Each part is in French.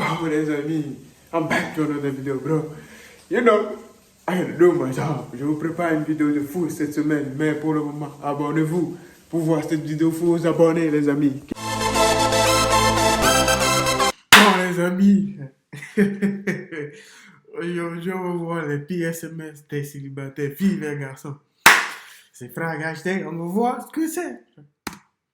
Wow, les amis, I'm back to another video, bro. You know, I gotta do my job. Je vous prépare une vidéo de fou cette semaine, mais pour le moment, abonnez-vous pour voir cette vidéo. Faut vous abonner, les amis. Bon, les amis, aujourd'hui, on va voir les pires SMS des célibataires, filles et garçons. C'est Frag Hashtag, on va voir ce que c'est.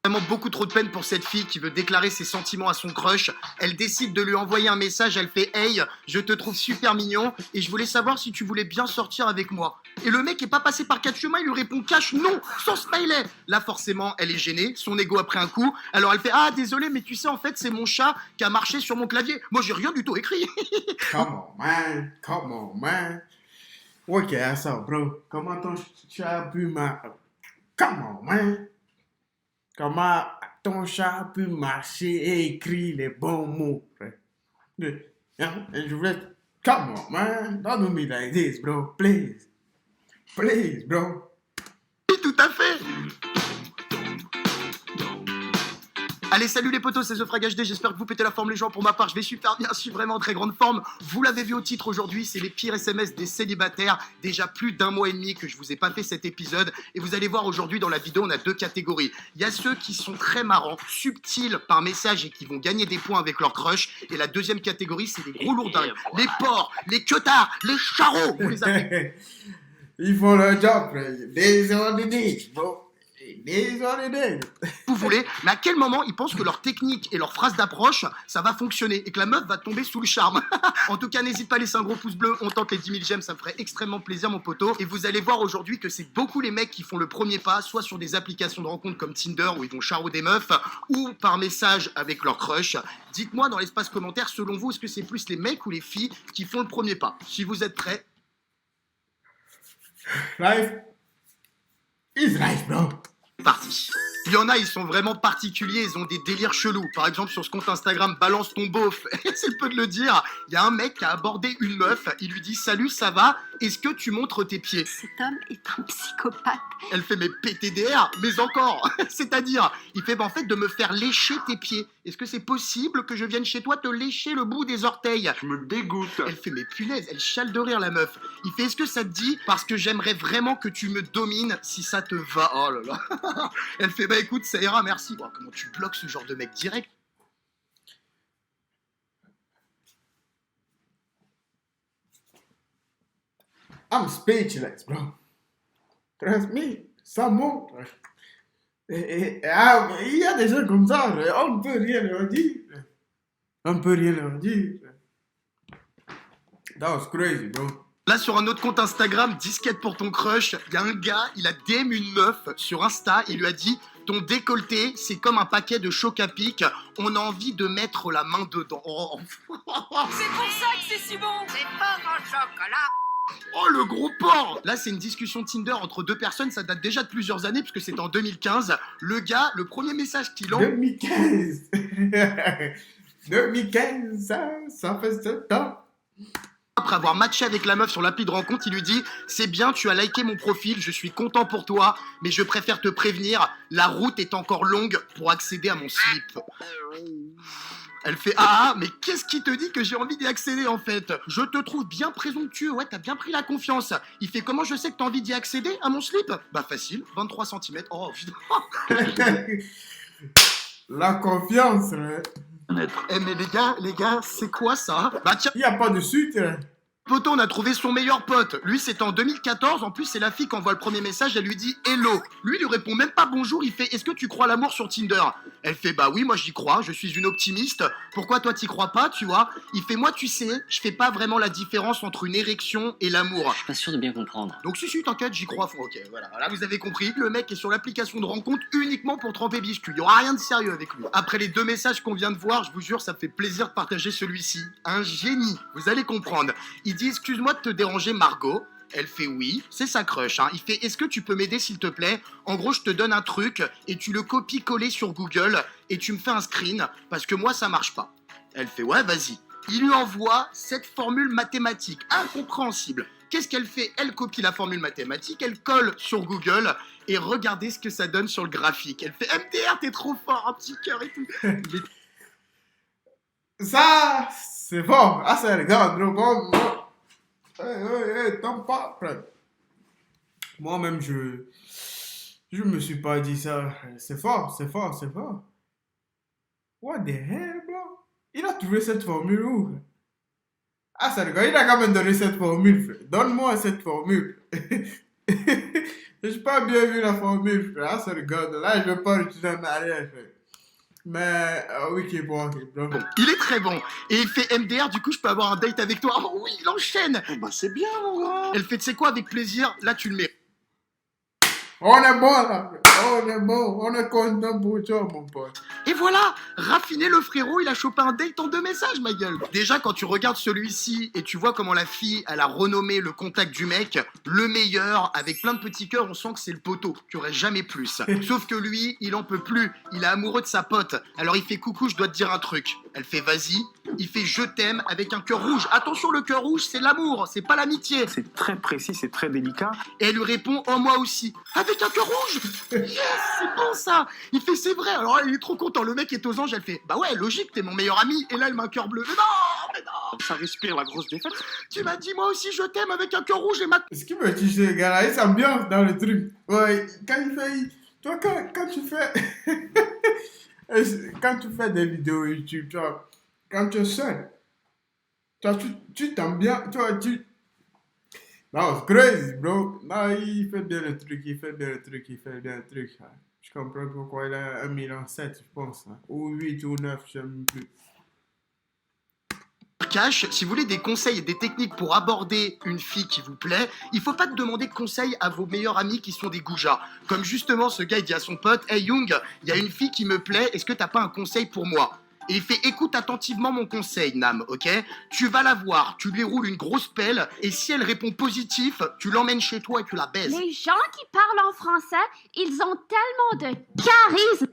Vraiment beaucoup trop de peine pour cette fille qui veut déclarer ses sentiments à son crush. Elle décide de lui envoyer un message, elle fait « Hey, je te trouve super mignon et je voulais savoir si tu voulais bien sortir avec moi. » Et le mec est pas passé par 4 chemins, il lui répond cash non, sans smiley. Là forcément, elle est gênée, son ego a pris un coup. Alors elle fait « Ah désolé, mais tu sais en fait c'est mon chat qui a marché sur mon clavier. Moi j'ai rien du tout écrit. » Come on, man. Ok, ça, bro. Comment ton chat a pu Come on, man. Comment ton chat a pu marcher et écrire les bons mots, frère? Je voulais... Come on, man. Don't do me like this, bro. Please. Please, bro. Oui, tout à fait. Allez, salut les potos, c'est The Frag HD, j'espère que vous pétez la forme les gens. Pour ma part, je vais super bien, je suis vraiment en très grande forme. Vous l'avez vu au titre aujourd'hui, c'est les pires SMS des célibataires. Déjà plus d'1 mois et demi que je vous ai pas fait cet épisode. Et vous allez voir aujourd'hui dans la vidéo, on a 2 catégories. Il y a ceux qui sont très marrants, subtils par message et qui vont gagner des points avec leur crush. Et la deuxième catégorie, c'est les gros lourdingues, les porcs, les queutards, les charros. Vous les appelez. Ils font leur job, frère. Des on the day, bro. Des on the day. Vous voulez, mais à quel moment ils pensent que leur technique et leur phrase d'approche, ça va fonctionner et que la meuf va tomber sous le charme. En tout cas, n'hésite pas à laisser un gros pouce bleu, on tente les 10 000 j'aime, ça me ferait extrêmement plaisir mon poteau. Et vous allez voir aujourd'hui que c'est beaucoup les mecs qui font le premier pas, soit sur des applications de rencontres comme Tinder où ils vont charrer des meufs, ou par message avec leur crush. Dites-moi dans l'espace commentaire, selon vous, est-ce que c'est plus les mecs ou les filles qui font le premier pas? Si vous êtes prêts. Life is life, bro. Parti. Il y en a, ils sont vraiment particuliers, ils ont des délires chelous. Par exemple, sur ce compte Instagram, balance ton beauf, c'est le peu de le dire. Il y a un mec qui a abordé une meuf, il lui dit « Salut, ça va? Est-ce que tu montres tes pieds ?» Cet homme est un psychopathe. Elle fait « Mais PTDR, mais encore !» C'est-à-dire, il fait bah, « En fait, de me faire lécher tes pieds. Est-ce que c'est possible que je vienne chez toi te lécher le bout des orteils ?» Tu me dégoûtes. Elle fait « Mais punaise, elle chiale de rire la meuf. » Il fait « Est-ce que ça te dit? Parce que j'aimerais vraiment que tu me domines si ça te va. » Oh là là. Elle fait « Bah écoute, ça ira, merci. » Oh, comment tu bloques ce genre de mec direct? I'm speechless, bro. Trust me, ça montre. Il y a des gens comme ça, on ne peut rien leur dire. On ne peut rien leur dire. That was crazy, bro. Là, sur un autre compte Instagram, disquette pour ton crush, il y a un gars, il a DM une meuf sur Insta, il lui a dit « Ton décolleté, c'est comme un paquet de choc à pic, on a envie de mettre la main dedans. » Oh. C'est pour ça que c'est si bon. C'est pas mon chocolat. Oh, le gros porc! Là, c'est une discussion Tinder entre 2 personnes, ça date déjà de plusieurs années, puisque c'est en 2015. Le gars, le premier message qu'il envoie... 2015. 2015, ça fait ce temps. Après avoir matché avec la meuf sur l'appli de rencontre, il lui dit « C'est bien, tu as liké mon profil, je suis content pour toi, mais je préfère te prévenir, la route est encore longue pour accéder à mon slip. » Elle fait « Ah, mais qu'est-ce qui te dit que j'ai envie d'y accéder en fait? Je te trouve bien présomptueux, ouais, t'as bien pris la confiance. » Il fait « Comment je sais que t'as envie d'y accéder à mon slip? » Bah facile, 23 cm. Oh putain. La confiance, hein. Eh mais les gars, c'est quoi ça? Bah tiens, Il n'y a pas de suite. Hein. Poto, on a trouvé son meilleur pote. Lui, c'était en 2014. En plus, c'est la fille qui envoie le premier message. Elle lui dit hello. Lui, il lui répond même pas bonjour. Il fait est-ce que tu crois à l'amour sur Tinder? Elle fait bah oui, moi j'y crois. Je suis une optimiste. Pourquoi toi t'y crois pas, tu vois? Il fait moi, tu sais, je fais pas vraiment la différence entre une érection et l'amour. Je suis pas sûr de bien comprendre. Donc si, t'inquiète, j'y crois. Ok, voilà. Là, vous avez compris. Le mec est sur l'application de rencontre uniquement pour tremper biscuit. Il y aura rien de sérieux avec lui. Après les 2 messages qu'on vient de voir, je vous jure, ça me fait plaisir de partager celui-ci. Un génie. Vous allez comprendre. Il dit excuse-moi de te déranger Margot. Elle fait oui, c'est sa crush. Hein. Il fait est-ce que tu peux m'aider s'il te plaît? En gros, je te donne un truc et tu le copies-coller sur Google et tu me fais un screen parce que moi ça marche pas. Elle fait ouais, vas-y. Il lui envoie cette formule mathématique incompréhensible. Qu'est-ce qu'elle fait? Elle copie la formule mathématique, elle colle sur Google et regardez ce que ça donne sur le graphique. Elle fait MDR, t'es trop fort, un petit cœur et tout. Ça, C'est fort. Ah, ça regarde, bro. Bon, bon. T'en pas, frère. Moi-même, je me suis pas dit ça. C'est fort, c'est fort, c'est fort. What the hell, bro? Il a trouvé cette formule où? Ah, ça regarde, il a quand même donné cette formule, frère. Donne-moi cette formule. J'ai pas bien vu la formule, frère. Ah, ça regarde. Là, je vais pas retourner en arrière, frère. Mais, oui, qui est bon, bro. Bon, il est très bon. Et il fait MDR, du coup, je peux avoir un date avec toi. Oh oui, il enchaîne. Bah c'est bien, mon gars. Elle fait, tu sais quoi, avec plaisir, là, tu le mets. On est bon, là, frère. On est bon. On est content pour toi, mon pote. Et voilà, raffiné le frérot, il a chopé un date en 2 messages, ma gueule. Déjà, quand tu regardes celui-ci et tu vois comment la fille, elle a renommé le contact du mec, le meilleur, avec plein de petits cœurs, on sent que c'est le poteau, qu'il n'y aurait jamais plus. Sauf que lui, il en peut plus, il est amoureux de sa pote. Alors il fait coucou, je dois te dire un truc. Elle fait vas-y, il fait je t'aime avec un cœur rouge. Attention, le cœur rouge, c'est l'amour, c'est pas l'amitié. C'est très précis, c'est très délicat. Et elle lui répond oh moi aussi, avec un cœur rouge. Yes, c'est bon ça. Il fait c'est vrai. Alors il est trop content, le mec est aux anges. Elle fait bah ouais logique, t'es mon meilleur ami. Et là elle met un cœur bleu. Mais non, Ça respire la grosse défaite. tu m'as dit moi aussi je t'aime avec un cœur rouge et ma... Ce qui me tue chez les gars là, il s'ambiance dans le truc. Ouais, quand il fait. Toi, quand tu fais. Quand tu fais des vidéos YouTube, tu vois, quand tu es seul, toi, tu t'ambiances. Tu. Non, c'est crazy, bro. Non, il fait bien le truc, il fait bien le truc, il fait bien le truc. Hein. Je comprends pourquoi il a 1,7 million, je pense. Hein. Ou 8 ou 9, je sais même plus. Cash, si vous voulez des conseils et des techniques pour aborder une fille qui vous plaît, il faut pas te demander de conseils à vos meilleurs amis qui sont des goujats. Comme justement ce gars il dit à son pote hey Young, il y a une fille qui me plaît, est-ce que t'as pas un conseil pour moi? Et il fait écoute attentivement mon conseil Nam, ok? Tu vas la voir, tu lui roules une grosse pelle et si elle répond positif, tu l'emmènes chez toi et tu la baises. Les gens qui parlent en français, ils ont tellement de charisme.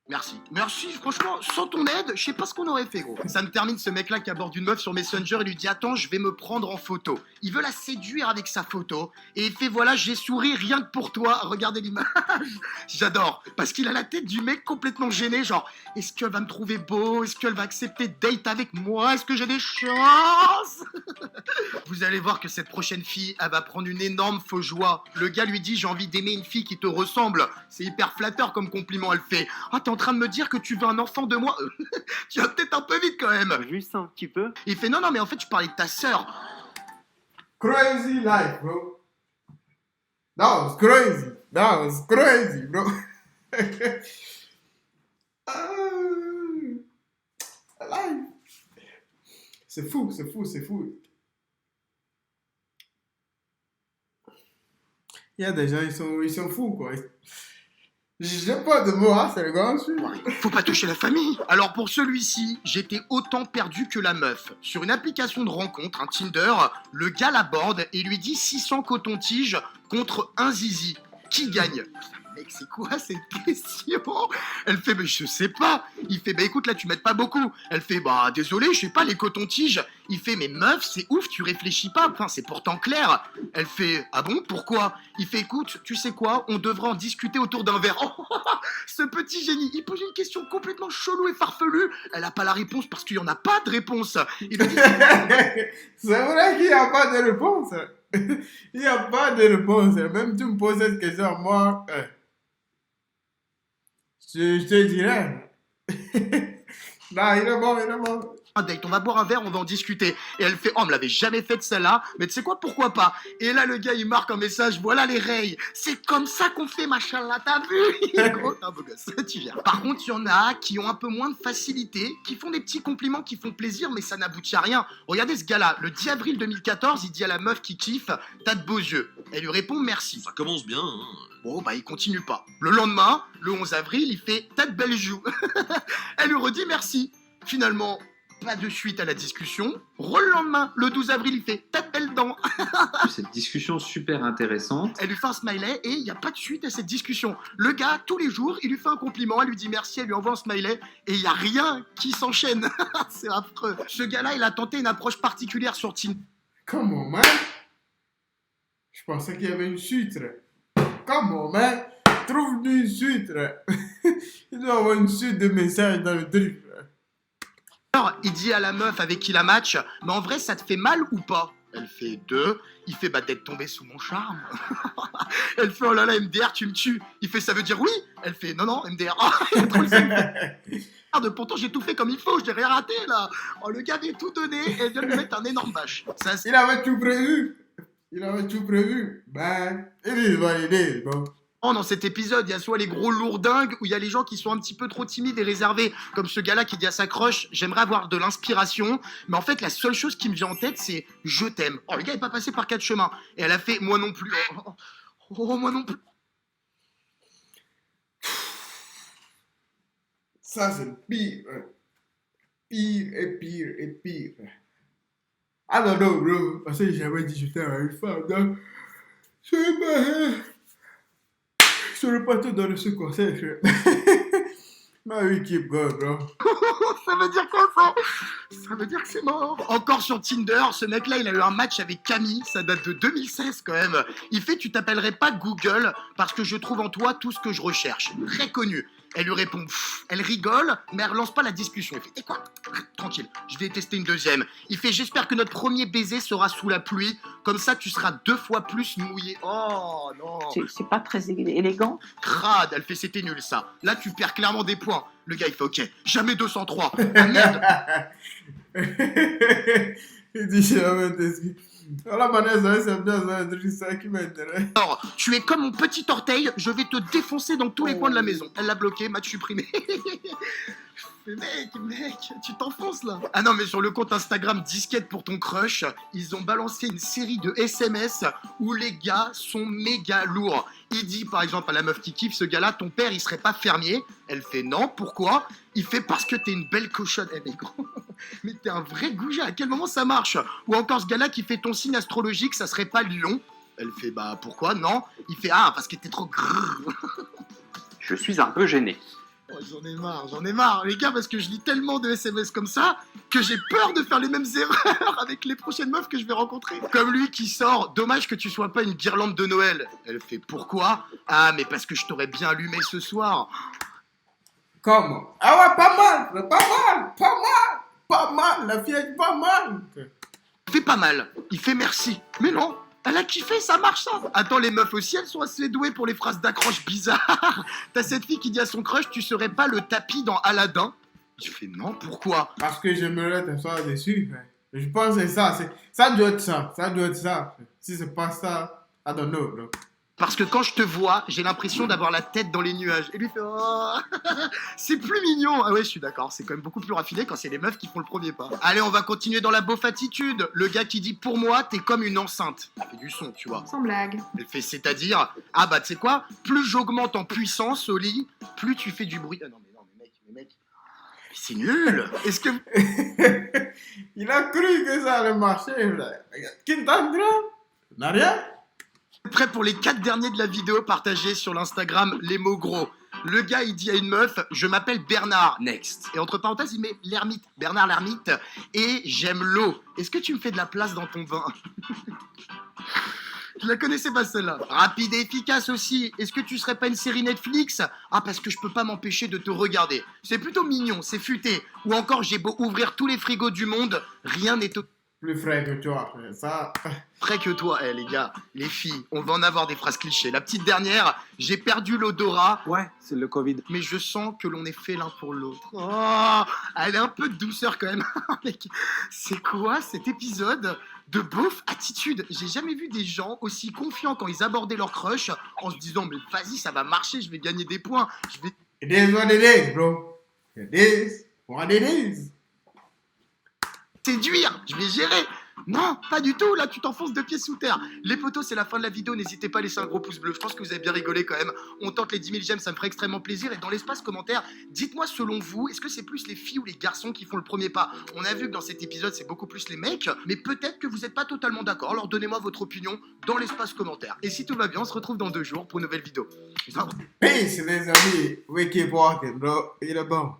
Merci. Merci, franchement, sans ton aide, je sais pas ce qu'on aurait fait, gros. Ça me termine ce mec-là qui aborde une meuf sur Messenger et lui dit attends, je vais me prendre en photo. Il veut la séduire avec sa photo et il fait voilà, j'ai souri rien que pour toi, regardez l'image. J'adore, parce qu'il a la tête du mec complètement gêné, genre est-ce qu'elle va me trouver beau? Est-ce qu'elle va accepter de date avec moi? Est-ce que j'ai des chances? Vous allez voir que cette prochaine fille, elle va prendre une énorme fausse joie. Le gars lui dit j'ai envie d'aimer une fille qui te ressemble. C'est hyper flatteur comme compliment, elle fait ah t'es en train de me dire que tu veux un enfant de moi? Tu vas peut-être un peu vite quand même. Juste un petit peu. Il fait non mais en fait je parlais de ta sœur. Crazy life, bro. That was crazy. That was crazy, bro. Life. C'est fou, c'est fou, c'est fou. Il y a des gens, ils sont fous, quoi. J'ai pas de mots, hein, c'est le grand sujet. Faut pas toucher la famille. Alors pour celui-ci, j'étais autant perdu que la meuf. Sur une application de rencontre, un Tinder, le gars l'aborde et lui dit 600 coton-tiges contre un zizi. Qui gagne? Mec, c'est quoi cette question? Elle fait, mais je sais pas. Il fait, bah écoute, là, tu m'aides pas beaucoup. Elle fait, bah désolé, je sais pas, les cotons-tiges. Il fait, mais meuf, c'est ouf, tu réfléchis pas. Enfin, c'est pourtant clair. Elle fait, ah bon, pourquoi? Il fait, écoute, tu sais quoi, on devrait en discuter autour d'un verre. Oh, ce petit génie, il pose une question complètement chelou et farfelue. Elle a pas la réponse parce qu'il y en a pas de réponse. Il lui dit, C'est vrai qu'il n'y a pas de réponse. Il n'y a pas de réponse. Même tu me poses cette question, moi, je te dirais. Non, il est bon, il est bon. un date, on va boire un verre, on va en discuter. Et elle fait, oh, on me l'avait jamais fait de celle-là, mais tu sais quoi, pourquoi pas? Et là, le gars, il marque un message, voilà les rails. C'est comme ça qu'on fait, machallah, t'as vu? Il est gros, un beau gosse, tu viens. Par contre, il y en a qui ont un peu moins de facilité, qui font des petits compliments qui font plaisir, mais ça n'aboutit à rien. Regardez ce gars-là, le 10 avril 2014, il dit à la meuf qui kiffe, t'as de beaux yeux. Elle lui répond, merci. Ça commence bien, hein. Bon, bah, il continue pas. Le lendemain, le 11 avril, il fait, t'as de belles joues. Elle lui redit merci. Finalement, pas de suite à la discussion. Le lendemain, le 12 avril, il fait « T'as de belles dents !» Cette discussion super intéressante. Elle lui fait un smiley et il n'y a pas de suite à cette discussion. Le gars, tous les jours, il lui fait un compliment, elle lui dit merci, elle lui envoie un smiley et il n'y a rien qui s'enchaîne. C'est affreux. Ce gars-là, il a tenté une approche particulière sur Tinder. Comment, man? Je pensais qu'il y avait une suite. Comment, man? Trouve-nous une suite. Il doit y avoir une suite de messages dans le truc. Alors, il dit à la meuf avec qui la match, mais en vrai, ça te fait mal ou pas? Elle fait 2. Il fait, bah, d'être tombé sous mon charme. Elle fait, oh là là, MDR, tu me tues. Il fait, ça veut dire oui? Elle fait, non, non, MDR. Oh, il a trop le seum. Merde, pourtant, j'ai tout fait comme il faut, je n'ai rien raté, là. Oh, le gars avait tout donné et elle vient de lui mettre un énorme bâche. Ça, c'est... Il avait tout prévu. Il avait tout prévu. Ben, it is what it is, bro. Dans cet épisode, il y a soit les gros lourdingues ou il y a les gens qui sont un petit peu trop timides et réservés, comme ce gars-là qui dit à sa crush, j'aimerais avoir de l'inspiration, mais en fait la seule chose qui me vient en tête c'est je t'aime. Oh, le gars est pas passé par 4 chemins et elle a fait moi non plus. Oh, moi non plus. Ça c'est pire. Pire et pire et pire. I don't know, bro. Parce que j'ai jamais dit je t'aime à une femme, donc je serais pas tout dans ce conseil, frère. Mais oui, keep going, bro. Ça veut dire quoi ça? Ça veut dire que c'est mort. Encore sur Tinder, ce mec-là, il a eu un match avec Camille, ça date de 2016 quand même. Il fait, tu t'appellerais pas Google parce que je trouve en toi tout ce que je recherche. Très connu. Elle lui répond, pff, elle rigole, mais elle relance pas la discussion. Il fait, et quoi? Tranquille, je vais tester une deuxième. Il fait, j'espère que notre premier baiser sera sous la pluie, comme ça tu seras 2 fois plus mouillé. Oh non. C'est pas très élégant. Crade, elle fait, c'était nul ça. Là tu perds clairement des points. Le gars il fait, ok, jamais 203. Ah merde. Il dit, jamais t'explique. Alors, Vanessa, c'est bien ça qui m'intéresse. Alors, tu es comme mon petit orteil, je vais te défoncer dans tous les coins de la maison. Elle l'a bloqué, match supprimé. Mais mec, tu t'enfonces là. Ah non, mais sur le compte Instagram Disquette pour ton crush, ils ont balancé une série de SMS où les gars sont méga lourds. Il dit par exemple à la meuf qui kiffe, ce gars-là, ton père il serait pas fermier. Elle fait non, pourquoi? Il fait parce que t'es une belle cochonne. Eh mais gros, mais t'es un vrai goujat, à quel moment ça marche? Ou encore ce gars-là qui fait ton signe astrologique, ça serait pas Lion. Elle fait bah pourquoi? Non. Il fait ah parce que t'es trop grrr. Je suis un peu gêné. Oh, j'en ai marre, les gars, parce que je lis tellement de SMS comme ça que j'ai peur de faire les mêmes erreurs avec les prochaines meufs que je vais rencontrer. Comme lui qui sort, dommage que tu sois pas une guirlande de Noël. Elle fait pourquoi? Ah, mais parce que je t'aurais bien allumé ce soir. Comment? Ah ouais, pas mal, la fille est pas mal. Il fait pas mal, il fait merci. Mais non, elle a kiffé, ça marche ça. Attends, les meufs aussi, elles sont assez douées pour les phrases d'accroche bizarres. T'as cette fille qui dit à son crush, tu serais pas le tapis dans Aladdin? Je fais non, pourquoi? Parce que j'aimerais t'asseoir dessus, frère. Je pense que c'est ça, ça doit être ça, Si c'est pas ça, I don't know, bro. Parce que quand je te vois, j'ai l'impression d'avoir la tête dans les nuages. Et lui fait oh, c'est plus mignon. Ah ouais, je suis d'accord, c'est quand même beaucoup plus raffiné quand c'est les meufs qui font le premier pas. Allez, on va continuer dans la beauf attitude. Le gars qui dit pour moi, t'es comme une enceinte. Il fait du son, tu vois. Sans blague. Elle fait c'est-à-dire, ah bah tu sais quoi, plus j'augmente en puissance au lit, plus tu fais du bruit. Ah non mais mec. Mais c'est nul. Est-ce que Il a cru que ça allait marcher, frère. Quintandra, n'a rien. prêt pour les 4 derniers de la vidéo partagée sur l'Instagram Les mots gros. Le gars, il dit à une meuf, je m'appelle Bernard, next. Et entre parenthèses, il met l'ermite, Bernard l'ermite, et j'aime l'eau. Est-ce que tu me fais de la place dans ton vin? Je la connaissais pas celle-là. Rapide et efficace aussi. Est-ce que tu serais pas une série Netflix? Ah, parce que je peux pas m'empêcher de te regarder. C'est plutôt mignon, c'est futé. Ou encore, j'ai beau ouvrir tous les frigos du monde, rien n'est Plus frais que toi, frère. Ça. près que toi. Eh les gars, les filles, on va en avoir des phrases clichés. La petite dernière, j'ai perdu l'odorat, Ouais, c'est le Covid. mais je sens que l'on est fait l'un pour l'autre. Oh, elle a un peu de douceur quand même. Mec, c'est quoi cet épisode de beauf attitude? J'ai jamais vu des gens aussi confiants quand ils abordaient leur crush en se disant mais vas-y, ça va marcher, je vais gagner des points. Je vais... It is what it is, bro. It is what it is. séduire, je vais gérer. Non, pas du tout, là tu t'enfonces 2 pieds sous terre. Les potos, c'est la fin de la vidéo, n'hésitez pas à laisser un gros pouce bleu, je pense que vous avez bien rigolé quand même. On tente les 10 000 j'aime, ça me ferait extrêmement plaisir. Et dans l'espace commentaire, dites-moi selon vous, est-ce que c'est plus les filles ou les garçons qui font le premier pas? On a vu que dans cet épisode, c'est beaucoup plus les mecs, mais peut-être que vous n'êtes pas totalement d'accord, alors donnez-moi votre opinion dans l'espace commentaire. Et si tout va bien, on se retrouve dans 2 jours pour une nouvelle vidéo. Peace, les amis. We keep walking, bro. Il est bon.